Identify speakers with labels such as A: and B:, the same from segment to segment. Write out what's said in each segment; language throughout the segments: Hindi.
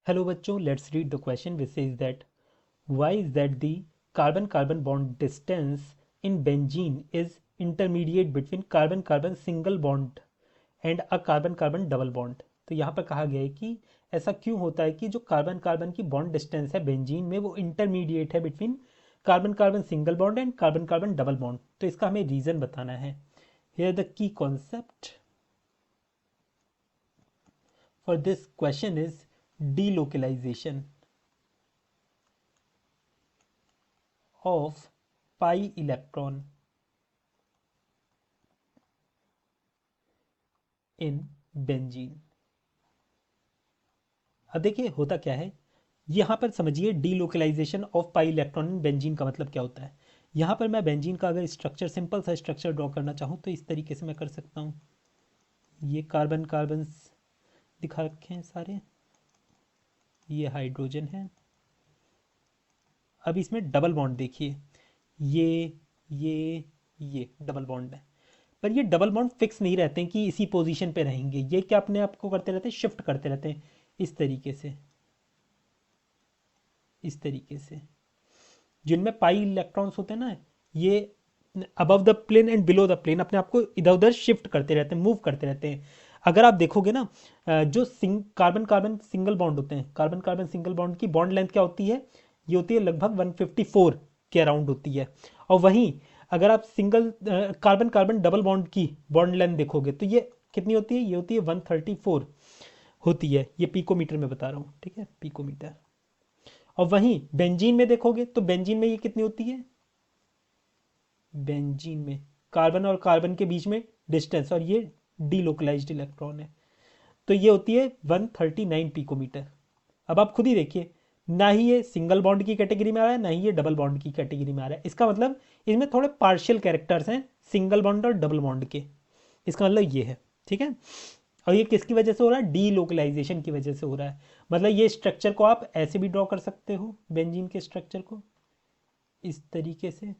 A: Hello बच्चों, let's read the question which says that why is that the carbon-carbon bond distance in benzene is intermediate between carbon-carbon single bond and a carbon-carbon double bond। तो यहाँ पर कहा गया है कि ऐसा क्यों होता है कि जो कार्बन कार्बन की बॉन्ड डिस्टेंस है बेंजीन में वो इंटरमीडिएट है between carbon carbon single bond and carbon carbon double bond. तो इसका हमें रीजन बताना है। Here the key concept for this question is delocalization of pi electron in benzene। अब देखिए होता क्या है, यहाँ पर समझिए delocalization of pi electron in benzene का मतलब क्या होता है। यहाँ पर मैं बेंजीन का अगर स्ट्रक्चर सिंपल सा स्ट्रक्चर ड्रॉ करना चाहूँ तो इस तरीके से मैं कर सकता हूँ। ये कार्बन कार्बन दिखा रखे हैं सारे, ये हाइड्रोजन है। अब इसमें डबल बॉन्ड देखिए, ये ये डबल बॉन्ड है, पर ये डबल बॉन्ड फिक्स नहीं रहते हैं कि इसी पोजीशन पे रहेंगे। ये क्या अपने आप को करते रहते हैं, शिफ्ट करते रहते हैं इस तरीके से, इस तरीके से। जिनमें पाई इलेक्ट्रॉन्स होते हैं ना, ये above the plane and below the plane अपने आप को इधर उधर शिफ्ट करते रहते हैं, मूव करते रहते हैं। अगर आप देखोगे ना, जो कार्बन कार्बन सिंगल बॉन्ड होते हैं, कार्बन कार्बन सिंगल बॉन्ड की बॉन्ड लेंथ क्या होती है, ये होती है लगभग 154 के अराउंड होती है। और वहीं अगर आप single carbon carbon double bond की बॉन्ड लेंथ देखोगे तो ये कितनी होती है, ये होती है 134 होती है। ये पिकोमीटर में बता रहा हूँ, ठीक है, पिकोमीटर। और वहीं बेंजीन में देखोगे तो बेंजीन में ये कितनी होती है, बेंजीन में कार्बन और कार्बन के बीच में डिस्टेंस, और ये डीलोकलाइज्ड इलेक्ट्रॉन है, तो ये होती है 139 पिकोमीटर। अब आप खुद ही देखिए, ना ही ये सिंगल बॉन्ड की कैटेगरी में आ रहा है, ना ही ये डबल बॉन्ड की कैटेगरी में आ रहा है। इसका मतलब इसमें थोड़े पार्शियल कैरेक्टर्स हैं सिंगल बॉन्ड और डबल बॉन्ड के। इसका मतलब ये है, ठीक है। और ये किसकी वजह से हो रहा है, डीलोकलाइजेशन की वजह से हो रहा है। मतलब ये स्ट्रक्चर को आप ऐसे भी ड्रॉ कर सकते हो, बेंजीन के स्ट्रक्चर को इस तरीके से,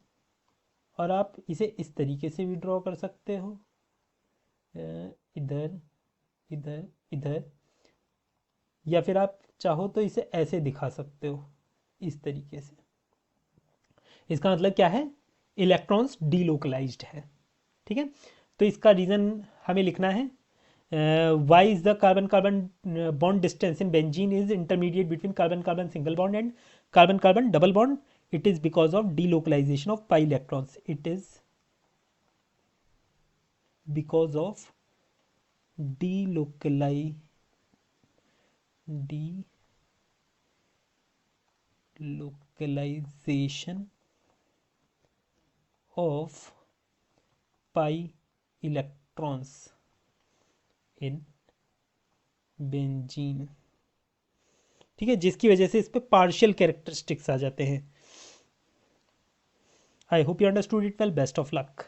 A: और आप इसे इस तरीके से भी ड्रॉ कर सकते हो, इधर इधर इधर, या फिर आप चाहो तो इसे ऐसे दिखा सकते हो इस तरीके से। इसका मतलब क्या है, इलेक्ट्रॉन्स डीलोकलाइज्ड है, ठीक है। तो इसका रीज़न हमें लिखना है, why is the carbon carbon bond distance in benzene is intermediate between carbon carbon single bond and carbon carbon double bond. It is because of delocalization of pi electrons. It is because of delocalization of pi electrons in benzene, ठीक है, जिसकी वजह से इस पे पार्शियल कैरेक्टरिस्टिक्स आ जाते हैं। I hope you understood it well. Best of luck.